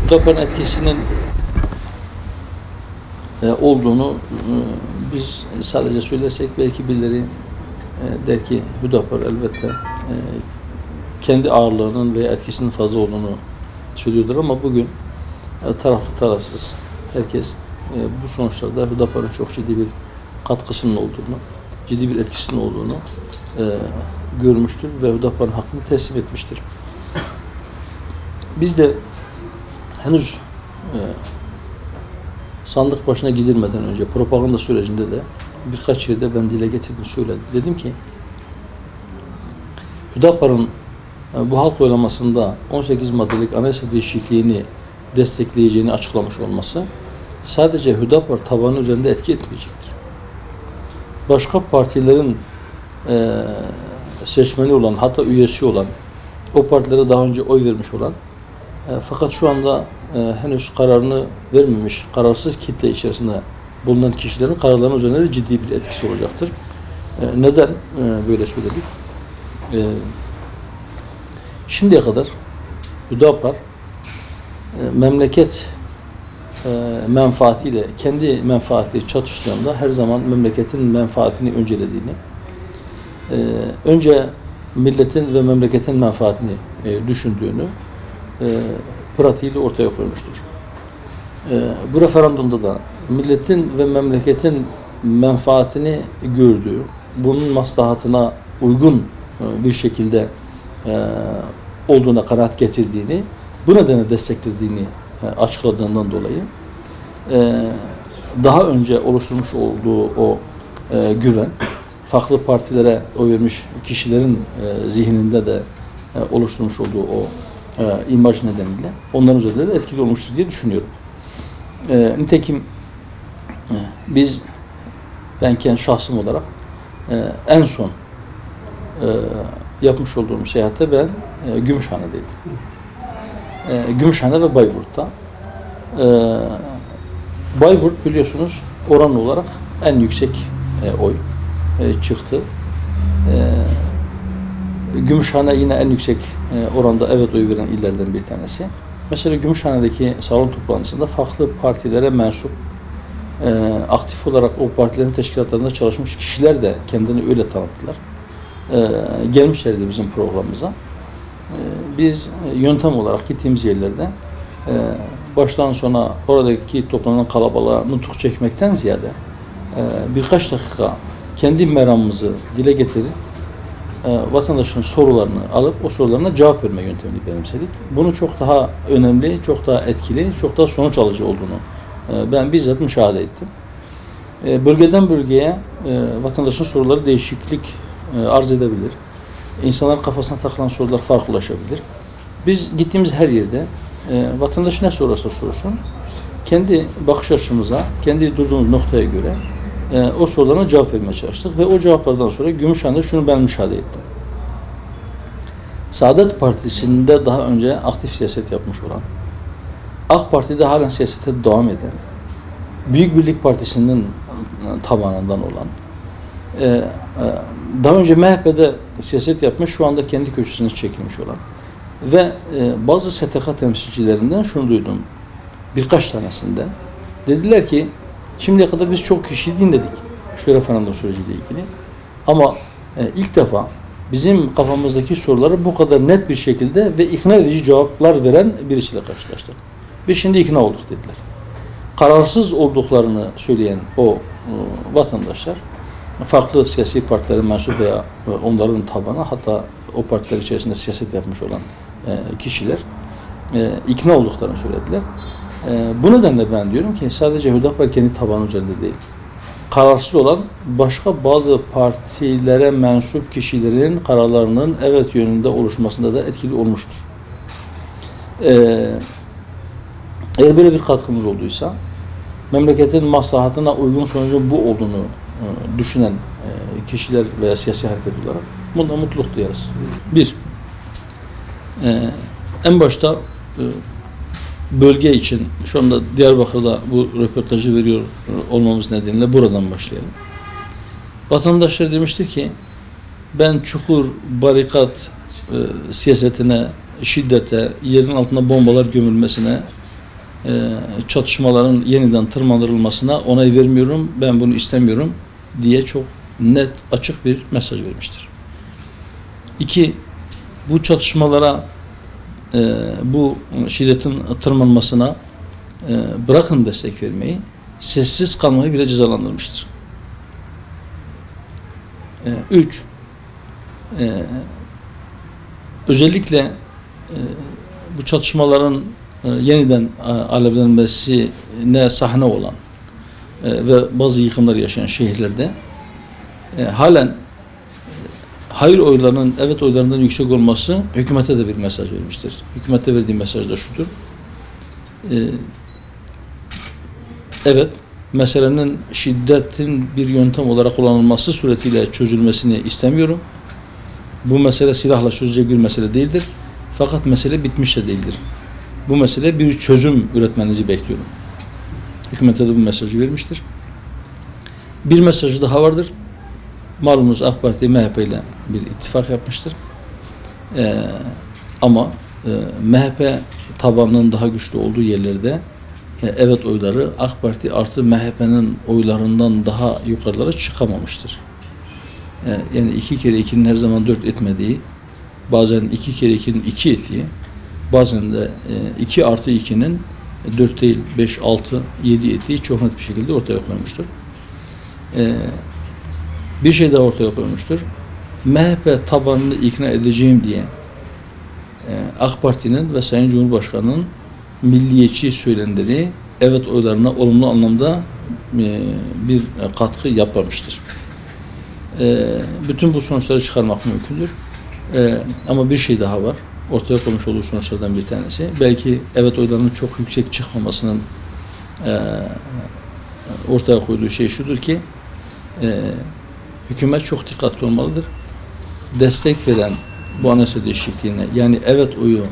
Hüdapar'ın etkisinin olduğunu biz sadece söylersek belki birileri der ki Hüdapar elbette kendi ağırlığının veya etkisinin fazla olduğunu söylüyordur ama bugün taraflı tarafsız herkes bu sonuçlarda Hüdapar'ın çok ciddi bir katkısının olduğunu, ciddi bir etkisinin olduğunu görmüştür ve Hüdapar'ın hakkını teslim etmiştir. Biz de henüz sandık başına gidilmeden önce propaganda sürecinde de birkaç yerde ben dile getirdim, söyledim. Dedim ki Hüdapar'ın bu halk oylamasında 18 maddelik anayasa değişikliğini destekleyeceğini açıklamış olması sadece Hüdapar tabanı üzerinde etki etmeyecektir. Başka partilerin seçmeni olan, hatta üyesi olan, o partilere daha önce oy vermiş olan fakat şu anda henüz kararını vermemiş, kararsız kitle içerisinde bulunan kişilerin kararlarının üzerinde de ciddi bir etkisi olacaktır. Neden böyle söyledik? Şimdiye kadar Hüdapar memleket menfaatiyle kendi menfaati çatıştığında her zaman memleketin menfaatini öncelediğini, önce milletin ve memleketin menfaatini düşündüğünü pratiğiyle ortaya koymuştur. Bu referandumda da milletin ve memleketin menfaatini gördüğü, bunun maslahatına uygun bir şekilde olduğuna kanaat getirdiğini, bu nedenle desteklediğini açıkladığından dolayı daha önce oluşturmuş olduğu o güven, farklı partilere oy vermiş kişilerin zihninde de oluşturmuş olduğu o imaj nedeniyle onların üzerinde de etkili olmuştur diye düşünüyorum. Nitekim ben kendi şahsım olarak en son yapmış olduğum seyahatte ben Gümüşhane'deydim. Gümüşhane ve Bayburt'ta. Bayburt biliyorsunuz oran olarak en yüksek oy çıktı. Gümüşhane yine en yüksek oranda evet oy veren illerden bir tanesi. Mesela Gümüşhane'deki salon toplantısında farklı partilere mensup aktif olarak o partilerin teşkilatlarında çalışmış kişiler de kendini öyle tanıttılar. Gelmişlerdi bizim programımıza. Biz yöntem olarak gittiğimiz yerlerde baştan sona oradaki toplanan kalabalığa nutuk çekmekten ziyade birkaç dakika kendi meramımızı dile getirip vatandaşın sorularını alıp o sorularına cevap verme yöntemini benimsedik. Bunu çok daha önemli, çok daha etkili, çok daha sonuç alıcı olduğunu ben bizzat müşahede ettim. Bölgeden bölgeye vatandaşın soruları değişiklik arz edebilir. İnsanların kafasına takılan sorular farklılaşabilir. Biz gittiğimiz her yerde vatandaş ne sorarsa sorsun, kendi bakış açımıza, kendi durduğumuz noktaya göre o sorularına cevap vermeye çalıştık ve o cevaplardan sonra Gümüşhane'de şunu ben müşahede ettim. Saadet Partisi'nde daha önce aktif siyaset yapmış olan, AK Parti'de halen siyasete devam eden, Büyük Birlik Partisi'nin tabanından olan, daha önce MHP'de siyaset yapmış, şu anda kendi köşesine çekilmiş olan ve bazı STK temsilcilerinden şunu duydum, birkaç tanesinde. Dediler ki, şimdiye kadar biz çok kişiyi dinledik şu referandum süreciyle ilgili ama ilk defa bizim kafamızdaki soruları bu kadar net bir şekilde ve ikna edici cevaplar veren birisiyle karşılaştık. Ve şimdi ikna olduk dediler. Kararsız olduklarını söyleyen o vatandaşlar, farklı siyasi partilere mensup veya onların tabanı, hatta o partiler içerisinde siyaset yapmış olan kişiler ikna olduklarını söylediler. Bu nedenle ben diyorum ki sadece Hüdapar kendi tabanı üzerinde değil, kararsız olan başka bazı partilere mensup kişilerin kararlarının evet yönünde oluşmasında da etkili olmuştur. Eğer böyle bir katkımız olduysa, memleketin maslahatına uygun sonucun bu olduğunu düşünen kişiler veya siyasi hareket olarak bundan mutluluk duyarız. En başta bölge için şu anda Diyarbakır'da bu röportajı veriyor olmamız nedeniyle buradan başlayalım. Vatandaşlar demişti ki ben çukur, barikat siyasetine, şiddete, yerin altına bombalar gömülmesine çatışmaların yeniden tırmandırılmasına onay vermiyorum, ben bunu istemiyorum diye çok net, açık bir mesaj vermiştir. 2. Bu çatışmalara, bu şiddetin tırmanmasına bırakın destek vermeyi, sessiz kalmayı bile cezalandırmıştır. 3. Özellikle bu çatışmaların yeniden alevlenmesine sahne olan ve bazı yıkımlar yaşayan şehirlerde halen hayır oylarının evet oylarından yüksek olması hükümete de bir mesaj vermiştir. Hükümete verdiği mesaj da şudur. Evet, meselenin şiddetin bir yöntem olarak kullanılması suretiyle çözülmesini istemiyorum. Bu mesele silahla çözülecek bir mesele değildir. Fakat mesele bitmiş de değildir. Bu mesele bir çözüm üretmenizi bekliyorum. Hükümete de bu mesajı vermiştir. Bir mesajı daha vardır. Malumunuz AK Parti MHP ile bir ittifak yapmıştır. Ama MHP tabanının daha güçlü olduğu yerlerde evet oyları AK Parti artı MHP'nin oylarından daha yukarılara çıkamamıştır. Yani 2 kere 2'nin her zaman 4 etmediği, bazen 2 kere 2'nin 2 ettiği, bazen de 2 artı 2'nin 4 değil 5, 6, 7 ettiği çok net bir şekilde ortaya koymuştur. Bir şey daha ortaya koymuştur. MHP tabanını ikna edeceğim diye AK Parti'nin ve Sayın Cumhurbaşkanı'nın milliyetçi söylemleri evet oylarına olumlu anlamda bir katkı yapmamıştır. Bütün bu sonuçları çıkarmak mümkündür. Ama bir şey daha var. Ortaya koymuş olduğu sonuçlardan bir tanesi. Belki evet oylarının çok yüksek çıkmamasının ortaya koyduğu şey şudur ki hükümet çok dikkatli olmalıdır. Destek veren bu anayasa değişikliğine, yani evet oyu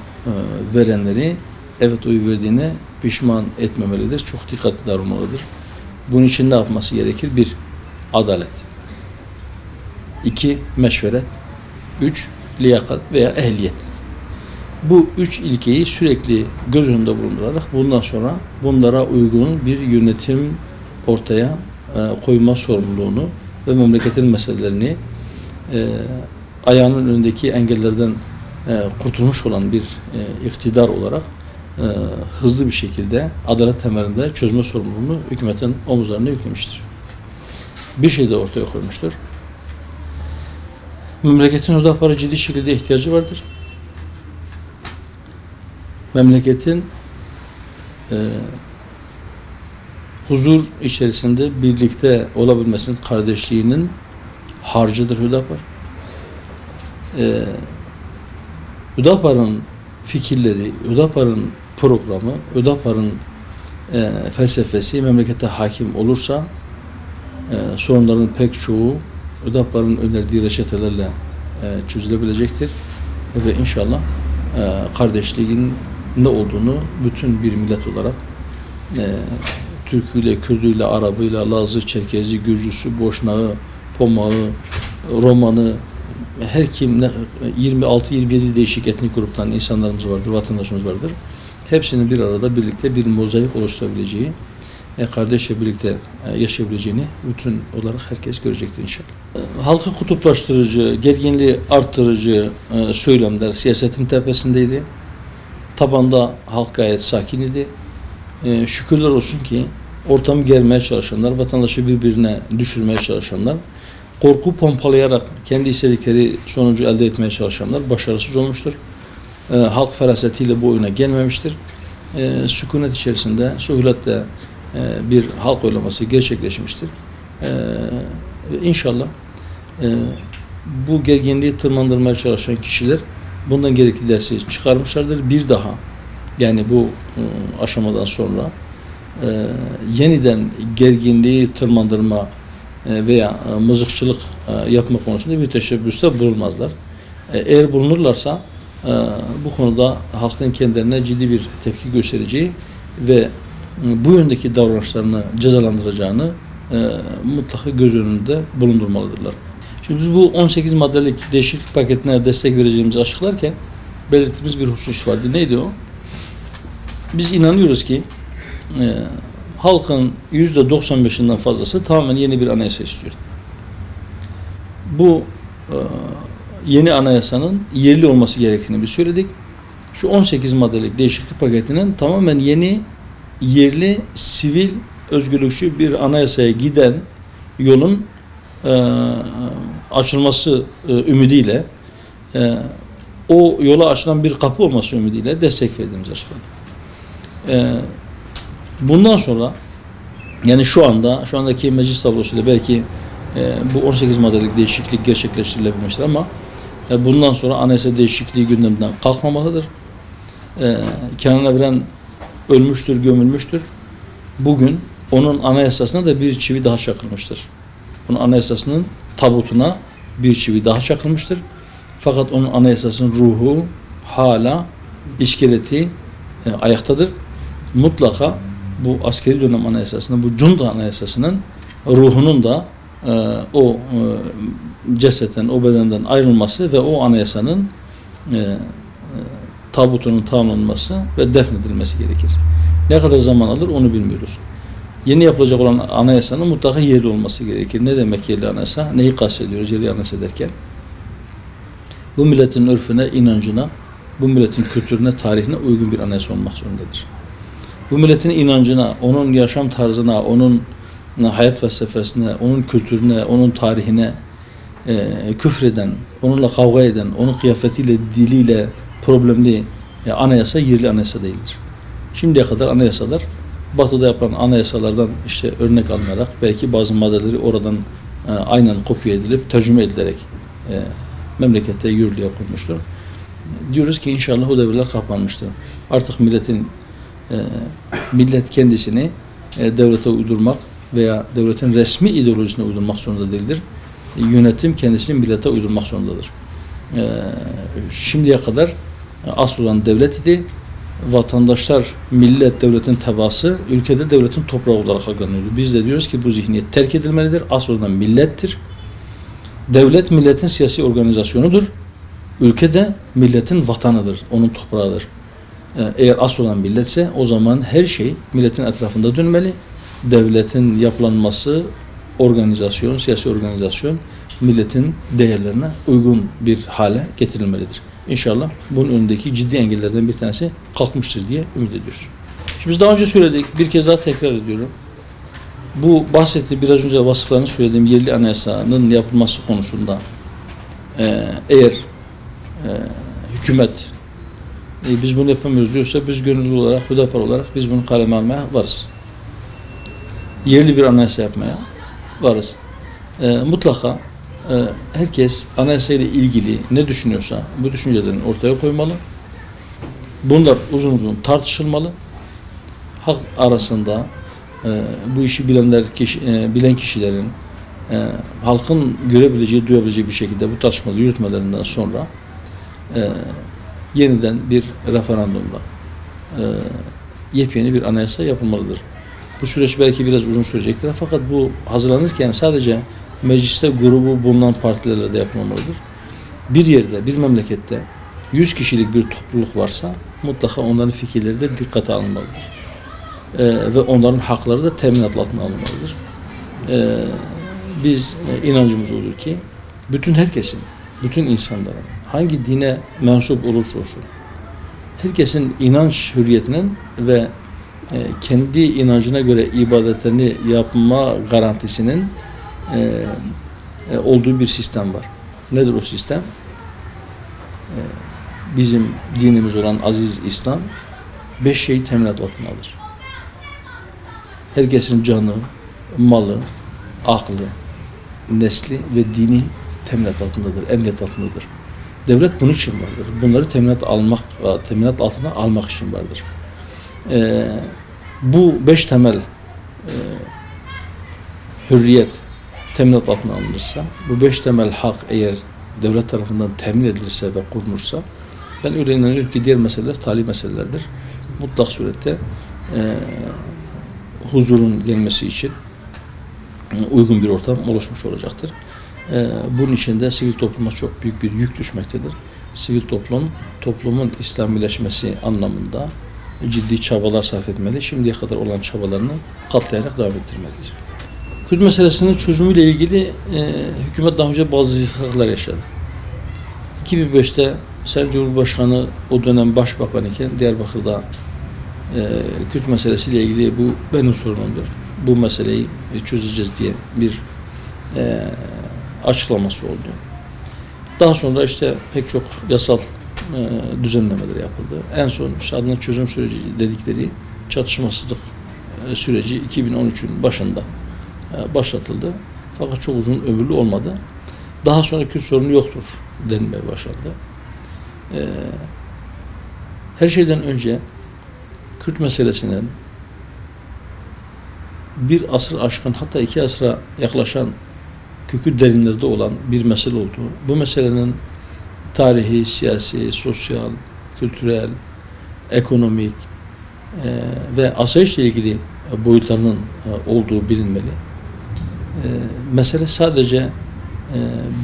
verenleri evet oyu verdiğine pişman etmemelidir. Çok dikkatli davranmalıdır. Bunun için ne yapması gerekir? 1. Adalet. 2. Meşveret. 3. Liyakat veya ehliyet. Bu 3 ilkeyi sürekli göz önünde bulundurarak bundan sonra bunlara uygun bir yönetim ortaya koyma sorumluluğunu ve memleketin meselelerini ayağının önündeki engellerden kurtulmuş olan bir iktidar olarak hızlı bir şekilde adalet temelinde çözme sorumluluğunu hükümetin omuzlarına yüklemiştir. Bir şey de ortaya koymuştur. Memleketin Hüdapar'a ciddi şekilde ihtiyacı vardır. Memleketin huzur içerisinde birlikte olabilmesinin, kardeşliğinin harcıdır Hüdapar. Hüdapar'ın fikirleri, Hüdapar'ın programı, Hüdapar'ın felsefesi memlekete hakim olursa sorunların pek çoğu Hüdapar'ın önerdiği reçetelerle çözülebilecektir. Ve inşallah kardeşliğin ne olduğunu bütün bir millet olarak Türküyle, Kürdüyle, Arabıyla, Lazı, Çerkezi, Gürcüsü, Boşnağı, Pomağı, Romanı, her kim 26-27 değişik etnik gruptan insanlarımız vardır, vatandaşımız vardır. Hepsinin bir arada birlikte bir mozaik oluşturabileceği, kardeşle birlikte yaşayabileceğini bütün olarak herkes görecektir inşallah. Halkı kutuplaştırıcı, gerginliği arttırıcı söylemler siyasetin tepesindeydi. Tabanda halk gayet sakin idi. Şükürler olsun ki ortamı germeye çalışanlar, vatandaşı birbirine düşürmeye çalışanlar, korku pompalayarak kendi istedikleri sonucu elde etmeye çalışanlar başarısız olmuştur. Halk ferasetiyle bu oyuna gelmemiştir. Sükunet içerisinde, suhuletle bir halk oylaması gerçekleşmiştir. İnşallah bu gerginliği tırmandırmaya çalışan kişiler bundan gerekli dersi çıkarmışlardır. Bir daha yani bu aşamadan sonra yeniden gerginliği tırmandırma veya mızıkçılık yapma konusunda bir teşebbüste bulunmazlar. Eğer bulunurlarsa bu konuda halkın kendilerine ciddi bir tepki göstereceği ve bu yöndeki davranışlarını cezalandıracağını mutlaka göz önünde bulundurmalıdırlar. Şimdi biz bu 18 maddelik değişiklik paketine destek vereceğimizi açıklarken belirttiğimiz bir husus vardı. Neydi o? Biz inanıyoruz ki halkın %95'inden fazlası tamamen yeni bir anayasa istiyor. Bu yeni anayasanın yerli olması gerektiğini bir söyledik. Şu 18 maddelik değişiklik paketinin tamamen yeni, yerli, sivil, özgürlükçü bir anayasaya giden yolun açılması ümidiyle, o yola açılan bir kapı olması ümidiyle destek verdiğimiz açıkladık. Bundan sonra, yani şu andaki meclis tablosuyla belki bu 18 maddelik değişiklik gerçekleştirilebilmiştir ama bundan sonra anayasa değişikliği gündemden kalkmamalıdır. Kenan Evren ölmüştür, gömülmüştür. Bugün onun anayasasına da bir çivi daha çakılmıştır. Onun anayasasının tabutuna bir çivi daha çakılmıştır. Fakat onun anayasasının ruhu hala, iskeleti ayaktadır. Mutlaka bu askeri dönem anayasasının, bu junta anayasasının ruhunun da o cesetten, o bedenden ayrılması ve o anayasanın tabutunun tamamlanması ve defnedilmesi gerekir. Ne kadar zaman alır onu bilmiyoruz. Yeni yapılacak olan anayasanın mutlaka yerli olması gerekir. Ne demek yerli anayasa? Neyi kastediyoruz yerli anayasa derken? Bu milletin örfüne, inancına, bu milletin kültürüne, tarihine uygun bir anayasa olmak zorundadır. Bu milletin inancına, onun yaşam tarzına, onun hayat felsefesine, onun kültürüne, onun tarihine küfreden, onunla kavga eden, onun kıyafetiyle, diliyle problemli anayasa yerli anayasa değildir. Şimdiye kadar anayasalar Batı'da yapılan anayasalardan işte örnek alınarak belki bazı maddeleri oradan aynen kopya edilip tercüme edilerek memlekette yürürlüğe konmuştur. Diyoruz ki inşallah o devirler kapanmıştır. Artık millet kendisini devlete uydurmak veya devletin resmi ideolojisine uydurmak zorunda değildir. Yönetim kendisini millete uydurmak zorundadır. Şimdiye kadar asıl olan devlet idi. Vatandaşlar, millet devletin tebaası, ülkede devletin toprağı olarak algılanıyordu. Biz de diyoruz ki bu zihniyet terk edilmelidir. Asıl olan millettir. Devlet milletin siyasi organizasyonudur. Ülke de milletin vatanıdır, onun toprağıdır. Eğer asıl olan milletse o zaman her şey milletin etrafında dönmeli. Devletin yapılanması, organizasyon, siyasi organizasyon milletin değerlerine uygun bir hale getirilmelidir. İnşallah bunun önündeki ciddi engellerden bir tanesi kalkmıştır diye ümit ediyoruz. Şimdi biz daha önce söyledik, bir kez daha tekrar ediyorum. Bu bahsettiğim biraz önce vasıflarını söylediğim yerli anayasanın yapılması konusunda eğer hükümet biz bunu yapamıyoruz diyorsa biz gönüllü olarak, Hüdapar olarak biz bunu kaleme almaya varız. Yerli bir anayasa yapmaya varız. Mutlaka herkes anayasa ile ilgili ne düşünüyorsa bu düşüncelerini ortaya koymalı. Bunlar uzun uzun tartışılmalı. Halk arasında bu işi bilen kişilerin halkın görebileceği, duyabileceği bir şekilde bu tartışmaları yürütmelerinden sonra yeniden bir referandumla yepyeni bir anayasa yapılmalıdır. Bu süreç belki biraz uzun sürecektir fakat bu hazırlanırken sadece mecliste grubu bulunan partilerle de yapılmalıdır. Bir yerde, bir memlekette 100 kişilik bir topluluk varsa mutlaka onların fikirleri de dikkate alınmalıdır. Ve onların hakları da teminat altına alınmalıdır. Biz inancımız olur ki bütün herkesin, bütün insanların hangi dine mensup olursa olsun herkesin inanç hürriyetinin ve kendi inancına göre ibadetlerini yapma garantisinin olduğu bir sistem var. Nedir o sistem? Bizim dinimiz olan aziz İslam 5 şeyi teminat altına alır. Herkesin canı, malı, aklı, nesli ve dini teminat altındadır, emniyet altındadır. Devlet bunun için vardır. Bunları teminat altına almak için vardır. Bu 5 temel hürriyet teminat altına alınırsa, bu 5 temel hak eğer devlet tarafından temin edilirse ve korunursa, ben öyle inanıyorum ki diğer meseleler tali meselelerdir. Mutlak surette huzurun gelmesi için uygun bir ortam oluşmuş olacaktır. Bunun için de sivil topluma çok büyük bir yük düşmektedir. Sivil toplum, toplumun İslamileşmesi anlamında ciddi çabalar sarf etmeli. Şimdiye kadar olan çabalarını katlayarak devam ettirmelidir. Kürt meselesinin çözümüyle ilgili hükümet daha önce bazı zikaklar yaşadı. 2005'te Sayın Cumhurbaşkanı o dönem başbakan iken Diyarbakır'da Kürt meselesiyle ilgili bu benim sorunumdur. Bu meseleyi çözeceğiz diye bir açıklaması oldu. Daha sonra işte pek çok yasal düzenlemeler yapıldı. En son işte adına çözüm süreci dedikleri çatışmasızlık süreci 2013'ün başında başlatıldı. Fakat çok uzun ömürlü olmadı. Daha sonra Kürt sorunu yoktur denilmeye başlandı. Her şeyden önce Kürt meselesinin bir asır aşkın, hatta 2 asra yaklaşan kökü derinlerde olan bir mesele olduğu, bu meselenin tarihi, siyasi, sosyal, kültürel, ekonomik ve asayişle ilgili boyutlarının olduğu bilinmeli. Mesele sadece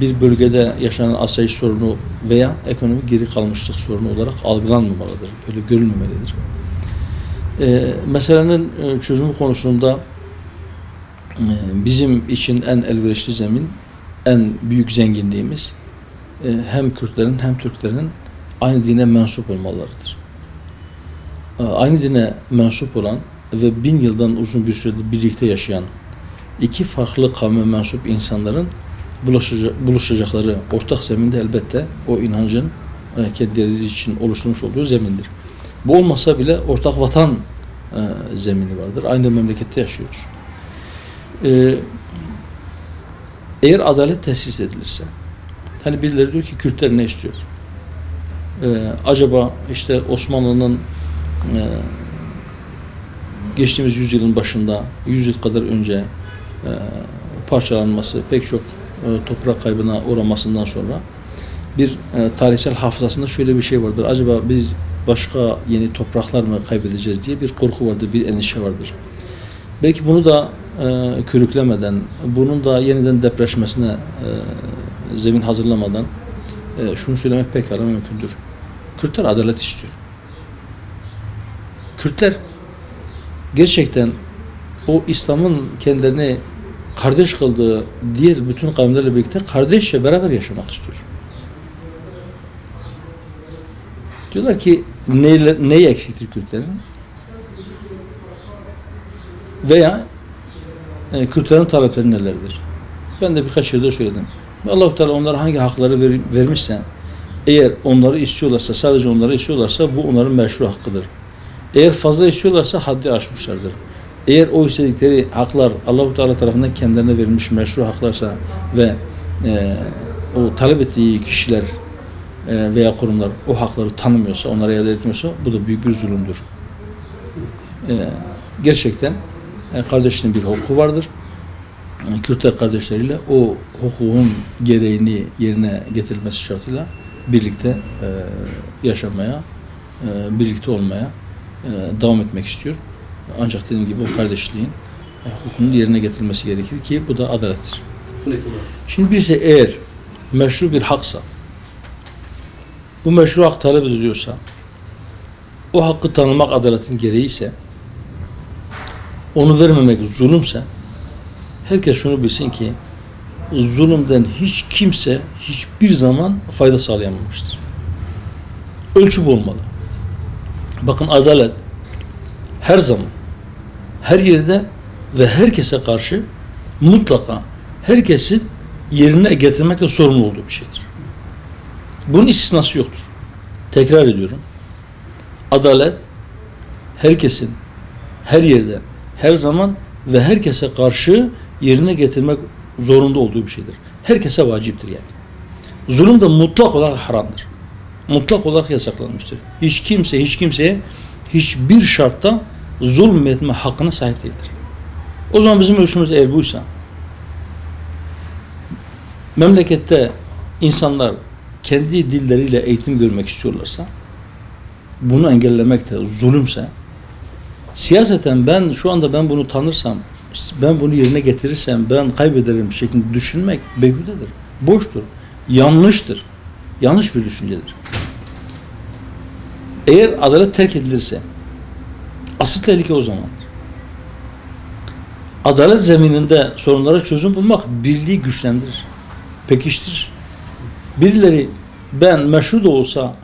bir bölgede yaşanan asayiş sorunu veya ekonomik geri kalmışlık sorunu olarak algılanmamalıdır, böyle görülmemelidir. Meselenin çözümü konusunda bizim için en elverişli zemin, en büyük zenginliğimiz hem Kürtlerin hem Türklerin aynı dine mensup olmalarıdır. Aynı dine mensup olan ve 1000 yıldan uzun bir süredir birlikte yaşayan iki farklı kavme mensup insanların buluşacakları ortak zeminde elbette o inancın kendileri için oluşturmuş olduğu zemindir. Bu olmasa bile ortak vatan zemini vardır. Aynı memlekette yaşıyoruz. Eğer adalet tesis edilirse, hani birileri diyor ki Kürtler ne istiyor? Acaba işte Osmanlı'nın geçtiğimiz yüzyılın başında, 100 yıl kadar önce parçalanması, pek çok toprak kaybına uğramasından sonra bir tarihsel hafızasında şöyle bir şey vardır. Acaba biz başka yeni topraklar mı kaybedeceğiz diye bir korku vardır, bir endişe vardır. Belki bunu da körüklemeden, bunun da yeniden depreşmesine zemin hazırlamadan şunu söylemek pekala mümkündür. Kürtler adalet istiyor. Kürtler gerçekten o İslam'ın kendilerini kardeş kıldığı diğer bütün kavimlerle birlikte kardeşçe beraber yaşamak istiyor. Diyorlar ki neyi eksiktir Kürtlerin? Veya Kürtlerin talepleri nelerdir? Ben de birkaç yılda söyledim. Allah-u Teala onlara hangi hakları vermişse, eğer onları istiyorlarsa, sadece onları istiyorlarsa bu onların meşru hakkıdır. Eğer fazla istiyorlarsa haddi aşmışlardır. Eğer o istedikleri haklar Allah-u Teala tarafından kendilerine verilmiş meşru haklarsa ve o talep ettiği kişiler veya kurumlar o hakları tanımıyorsa, onları elde etmiyorsa bu da büyük bir zulümdür. Gerçekten kardeşliğin bir hukuku vardır. Kürtler kardeşleriyle o hukukun gereğini yerine getirilmesi şartıyla birlikte yaşamaya, birlikte olmaya devam etmek istiyor. Ancak dediğim gibi o kardeşliğin hukukunun yerine getirilmesi gerekir ki bu da adalettir. Şimdi birisi eğer meşru bir haksa, bu meşru hak talep ediliyorsa, o hakkı tanımak adaletin gereği ise, onu vermemek zulümse, herkes şunu bilsin ki zulümden hiç kimse hiçbir zaman fayda sağlayamamıştır. Ölçü bu olmalı. Bakın adalet her zaman, her yerde ve herkese karşı mutlaka herkesin yerine getirmekle sorumlu olduğu bir şeydir. Bunun istisnası yoktur. Tekrar ediyorum. Adalet herkesin her yerde, her zaman ve herkese karşı yerine getirmek zorunda olduğu bir şeydir. Herkese vaciptir yani. Zulüm de mutlak olarak haramdır. Mutlak olarak yasaklanmıştır. Hiç kimseye hiçbir şartta zulmetme hakkına sahip değildir. O zaman bizim ölçümüz eğer buysa, memlekette insanlar kendi dilleriyle eğitim görmek istiyorlarsa, bunu engellemek de zulümse, siyaseten şu anda bunu tanırsam, ben bunu yerine getirirsem ben kaybederim şeklinde düşünmek beyhudedir, boştur, yanlıştır, yanlış bir düşüncedir. Eğer adalet terk edilirse, Asıl tehlike o zaman. Adalet zemininde sorunlara çözüm bulmak birliği güçlendirir, pekiştirir. Birileri ben meşru da olsa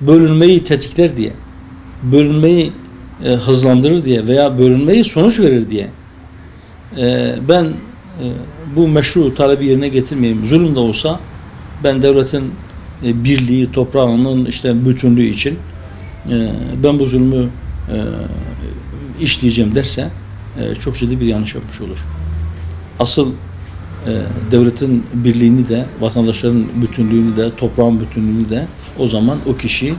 bölünmeyi tetikler diye, bölünmeyi hızlandırır diye veya bölünmeyi sonuç verir diye ben bu meşru talebi yerine getirmeyeyim, zulüm de olsa ben devletin birliği, toprağının işte bütünlüğü için ben bu zulmü işleyeceğim derse çok ciddi bir yanlış yapmış olur. Asıl devletin birliğini de, vatandaşların bütünlüğünü de, toprağın bütünlüğünü de o zaman o kişi,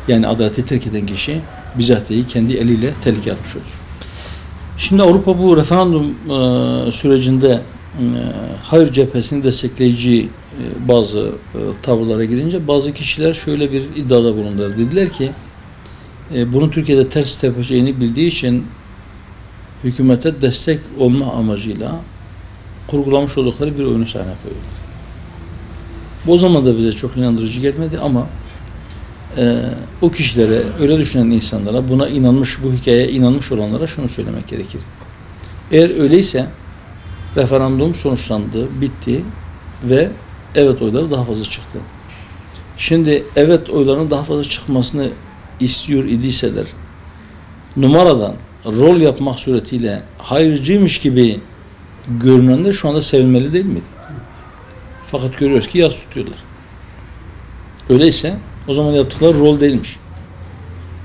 yani adaleti terk eden kişi bizatihi kendi eliyle tehlikeye atmış olur. Şimdi Avrupa bu referandum sürecinde hayır cephesini destekleyici bazı tavırlara girince bazı kişiler şöyle bir iddiada bulundular. Dediler ki bunu Türkiye'de ters tepeceğini bildiği için hükümete destek olma amacıyla kurgulamış oldukları bir oyunu sahneye koyuyorlar. Bu o zaman da bize çok inandırıcı gelmedi ama o kişilere, öyle düşünen insanlara, buna inanmış, bu hikayeye inanmış olanlara şunu söylemek gerekir. Eğer öyleyse referandum sonuçlandı, bitti ve evet oyları daha fazla çıktı. Şimdi evet oylarının daha fazla çıkmasını istiyor idiyseler, numaradan rol yapmak suretiyle hayırcıymış gibi görünenler şu anda sevinmeli değil miydi? Fakat görüyoruz ki yas tutuyorlar. Öyleyse o zaman yaptıkları rol değilmiş.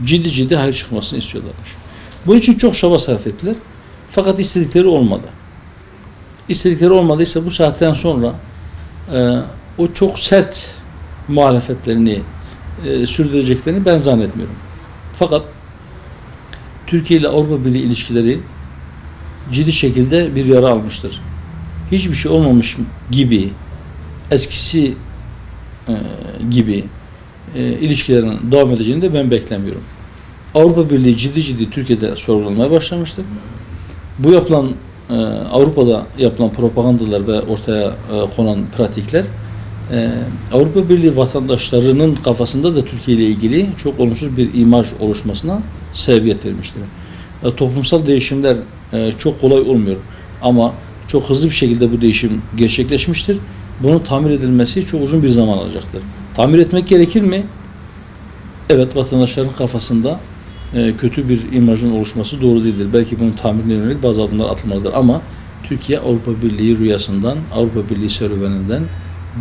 Ciddi ciddi hayır çıkmasını istiyorlarmış. Bu için çok çaba sarf ettiler. Fakat istedikleri olmadı. İstedikleri olmadıysa bu saatten sonra o çok sert muhalefetlerini sürdüreceklerini ben zannetmiyorum. Fakat Türkiye ile Avrupa Birliği ilişkileri ciddi şekilde bir yara almıştır. Hiçbir şey olmamış gibi, eskisi gibi ilişkilerin devam edeceğini de ben beklemiyorum. Avrupa Birliği ciddi Türkiye'de sorgulanmaya başlamıştır. Bu yapılan Avrupa'da yapılan propagandalar ve ortaya konan pratikler Avrupa Birliği vatandaşlarının kafasında da Türkiye ile ilgili çok olumsuz bir imaj oluşmasına sebebiyet vermiştir. Toplumsal değişimler çok kolay olmuyor ama çok hızlı bir şekilde bu değişim gerçekleşmiştir. Bunun tamir edilmesi çok uzun bir zaman alacaktır. Tamir etmek gerekir mi? Evet, vatandaşların kafasında kötü bir imajın oluşması doğru değildir. Belki bunun tamirine yönelik bazı adımlar atılmalıdır ama Türkiye Avrupa Birliği rüyasından, Avrupa Birliği serüveninden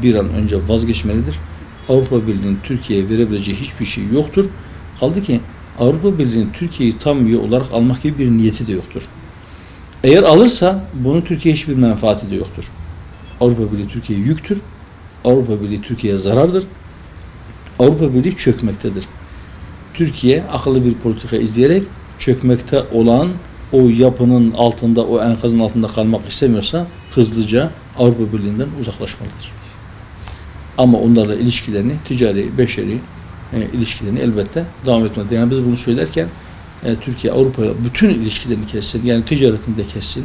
bir an önce vazgeçmelidir. Avrupa Birliği'nin Türkiye'ye verebileceği hiçbir şey yoktur. Kaldı ki Avrupa Birliği'nin Türkiye'yi tam üye olarak almak gibi bir niyeti de yoktur. Eğer alırsa bunun Türkiye'ye hiçbir menfaati de yoktur. Avrupa Birliği Türkiye'ye yüktür. Avrupa Birliği Türkiye'ye zarardır. Avrupa Birliği çökmektedir. Türkiye akıllı bir politika izleyerek çökmekte olan o yapının altında, o enkazın altında kalmak istemiyorsa hızlıca Avrupa Birliği'nden uzaklaşmalıdır. Ama onlarla ilişkilerini, ticari, beşeri ilişkilerini elbette devam etmelidir. Yani biz bunu söylerken Türkiye Avrupa'ya bütün ilişkilerini kessin, yani ticaretini de kessin,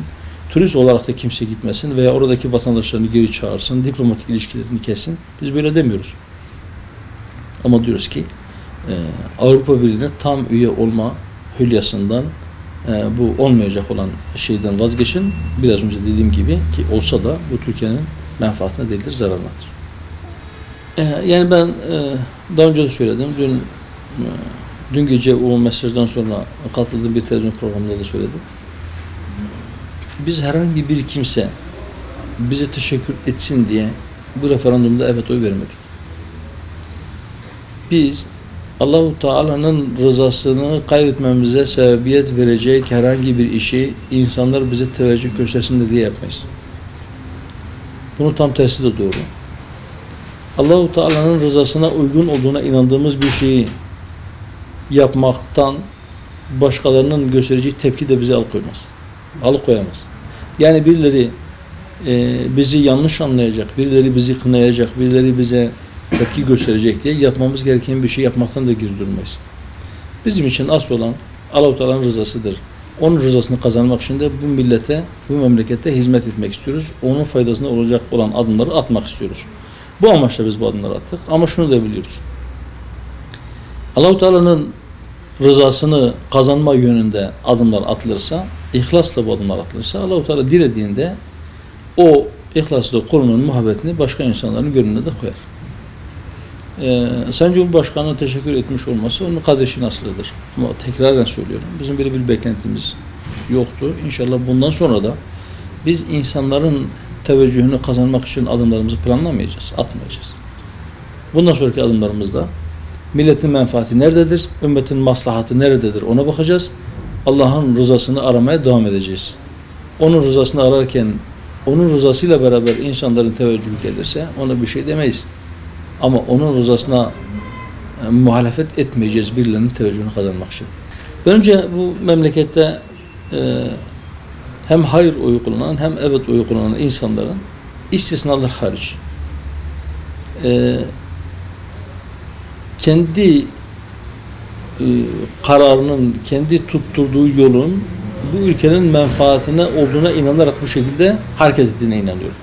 turist olarak da kimse gitmesin veya oradaki vatandaşlarını geri çağırsın, diplomatik ilişkilerini kessin. Biz böyle demiyoruz. Ama diyoruz ki Avrupa Birliği'ne tam üye olma hülyasından, bu olmayacak olan şeyden vazgeçin. Biraz önce dediğim gibi ki olsa da bu Türkiye'nin menfaatine değildir, zararınadır. Yani ben daha önce de söyledim. Dün gece o mesajdan sonra katıldığım bir televizyon programında da söyledim. Biz herhangi bir kimse bize teşekkür etsin diye bu referandumda evet oy vermedik. Biz Allah-u Teala'nın rızasını kaybetmemize sebebiyet verecek herhangi bir işi insanlar bize teveccüh göstersin diye yapmayız. Bunun tam tersi de doğru. Allah-u Teala'nın rızasına uygun olduğuna inandığımız bir şeyi yapmaktan başkalarının göstereceği tepki de bizi alıkoyamaz. Yani birileri bizi yanlış anlayacak, birileri bizi kınayacak, birileri bize tepki gösterecek diye yapmamız gereken bir şey yapmaktan da geri durmayız. Bizim için asıl olan Allah-u Teala'nın rızasıdır. Onun rızasını kazanmak için de bu millete, bu memlekete hizmet etmek istiyoruz. Onun faydasına olacak olan adımları atmak istiyoruz. Bu amaçla biz bu adımları attık. Ama şunu da biliyoruz. Allah-u Teala'nın rızasını kazanma yönünde adımlar atılırsa, ihlasla bu adımlar atılırsa, Allah-u Teala dilediğinde o ihlaslı kulunun muhabbetini başka insanların gönlüne de koyar. Sayın Cumhurbaşkanı'na teşekkür etmiş olması onun kardeşi nasılıdır. Ama tekraren söylüyorum, bizim böyle bir beklentimiz yoktu. İnşallah bundan sonra da biz insanların teveccühünü kazanmak için adımlarımızı planlamayacağız, atmayacağız. Bundan sonraki adımlarımızda milletin menfaati nerededir, ümmetin maslahatı nerededir ona bakacağız. Allah'ın rızasını aramaya devam edeceğiz. Onun rızasını ararken, onun rızasıyla beraber insanların teveccühü gelirse ona bir şey demeyiz. Ama onun rızasına muhalefet etmeyeceğiz birilerinin teveccühünü kazanmak için. Önce bu memlekette hem hayır oyu kullanan hem evet oyu kullanan insanların istisnalar hariç kendi kararının, kendi tutturduğu yolun bu ülkenin menfaatine olduğuna inanarak bu şekilde hareket ettiğine inanıyorum.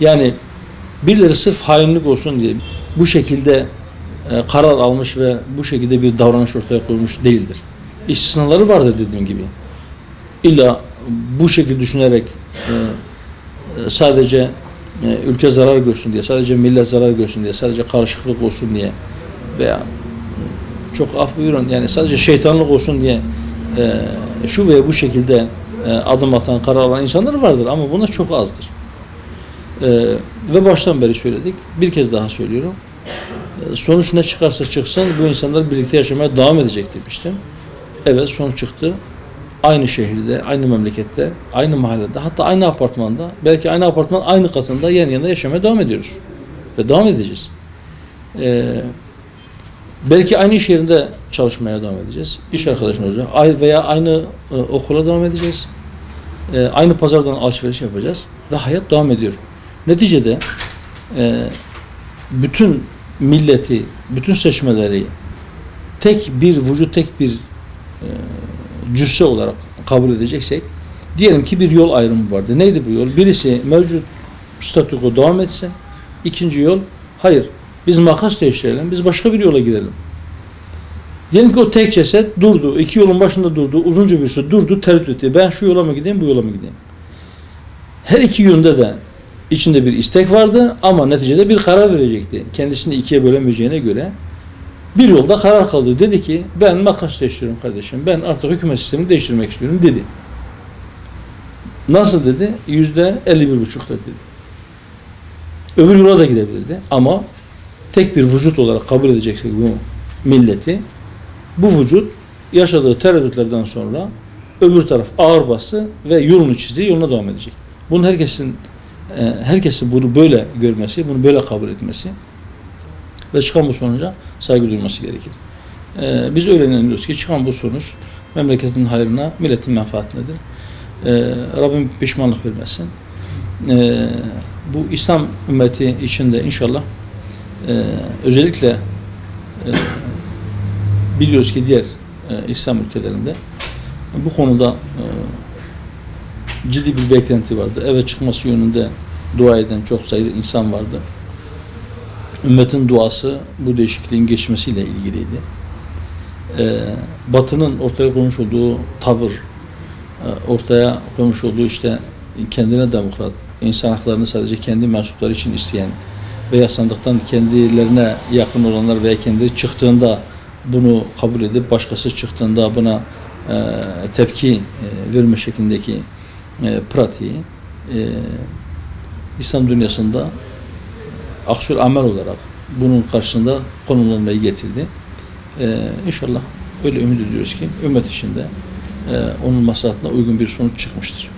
Yani birileri sırf hainlik olsun diye bu şekilde karar almış ve bu şekilde bir davranış ortaya koymuş değildir. İstisnaları vardır dediğim gibi. İlla bu şekilde düşünerek sadece ülke zarar görsün diye, sadece millet zarar görsün diye, sadece karışıklık olsun diye veya çok af buyurun yani sadece şeytanlık olsun diye şu veya bu şekilde adım atan, karar alan insanlar vardır ama bunlar çok azdır. Ve baştan beri söyledik, bir kez daha söylüyorum. Sonuç ne çıkarsa çıksın bu insanlar birlikte yaşamaya devam edecek demiştim. Evet, sonuç çıktı. Aynı şehirde, aynı memlekette, aynı mahallede, hatta aynı apartmanda, belki aynı apartman aynı katında yan yana yaşamaya devam ediyoruz. Ve devam edeceğiz. Belki aynı iş yerinde çalışmaya devam edeceğiz. İş arkadaşımız olacak. Veya aynı okula devam edeceğiz. Aynı pazardan alışveriş yapacağız. Ve hayat devam ediyor. Neticede bütün milleti, bütün seçmeleri tek bir vücut, tek bir cüsse olarak kabul edeceksek, diyelim ki bir yol ayrımı vardı. Neydi bu yol? Birisi mevcut statüko devam etse, ikinci yol, hayır biz makas değiştirelim, biz başka bir yola girelim. Diyelim ki o tek ceset durdu, iki yolun başında durdu, uzunca bir süre durdu, tereddüt etti. Ben şu yola mı gideyim, bu yola mı gideyim? Her iki yönde de içinde bir istek vardı ama neticede bir karar verecekti. Kendisini ikiye bölemeyeceğine göre bir yolda karar kaldı. Dedi ki ben makas değiştiriyorum kardeşim, ben artık hükümet sistemini değiştirmek istiyorum dedi. Nasıl dedi? %51,5'da dedi. Öbür yola da gidebilirdi ama tek bir vücut olarak kabul edeceksek bu milleti, bu vücut yaşadığı tereddütlerden sonra öbür taraf ağır bası ve yolunu çizdiği yoluna devam edecek. Bunun herkesin bunu böyle görmesi, bunu böyle kabul etmesi ve çıkan bu sonuca saygı duyması gerekir. Biz öyle inanıyoruz ki çıkan bu sonuç memleketin hayrına, milletin menfaatinedir. Rabbim pişmanlık vermesin. Bu İslam ümmeti içinde inşallah özellikle biliyoruz ki diğer İslam ülkelerinde bu konuda ciddi bir beklenti vardı. Evet çıkması yönünde dua eden çok sayıda insan vardı. Ümmetin duası bu değişikliğin geçmesiyle ilgiliydi. Batı'nın ortaya koymuş olduğu tavır, ortaya koymuş olduğu işte kendine demokrat, insan haklarını sadece kendi mensupları için isteyen veya sandıktan kendilerine yakın olanlar veya kendileri çıktığında bunu kabul edip başkası çıktığında buna tepki verme şeklindeki pratiği İslam dünyasında aksül amel olarak bunun karşısında konumlanmayı getirdi. İnşallah öyle ümit ediyoruz ki ümmet içinde onun maslahatına uygun bir sonuç çıkmıştır.